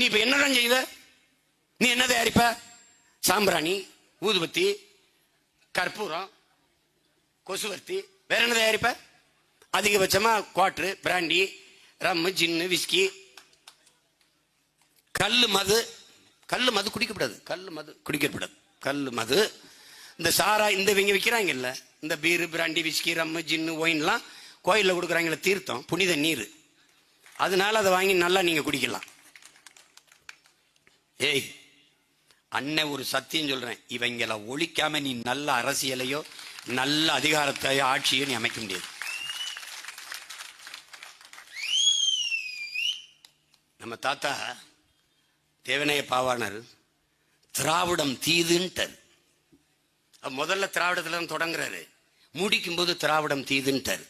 இப்ப என்னதான் செய்த? நீ என்ன தயாரிப்ப? சாம்பிராணி, ஊதுபத்தி, கற்பூரம், கொசுவர்த்தி, வேற என்ன தயாரிப்ப? அதிகபட்சமா குவாட்டரு, பிராண்டி, ரம்மு, ஜின்னு, விஸ்கி, கல்லு மது. கல்லு மது குடிக்கப்படாது. கல்லு மது, இந்த சாரா, இந்த இவங்க விற்கிறாங்கல்ல, இந்த பீரு, பிராண்டி, விஸ்கி, ரம்மு, ஜின்னு, ஒயின்லாம் கோயிலில் கொடுக்குறாங்களே, தீர்த்தம், புனித நீர். அதனால அதை வாங்கி நல்லா நீங்க குடிக்கலாம். ஏய் அண்ணன் ஒரு சத்தியம் சொல்றேன், இவங்களை ஒழிக்காம நீ நல்ல அரசியலையோ நல்ல அதிகாரத்தையோ ஆட்சியோ நீ அமைக்க முடியாது. நம்ம தாத்தா தேவனைய பாவாணர் திராவிடம் தீதுன்ட்டார். முதல்ல திராவிடத்துல தான் தொடங்குறாரு, முடிக்கும் போது திராவிடம் தீதுன்ட்டார்.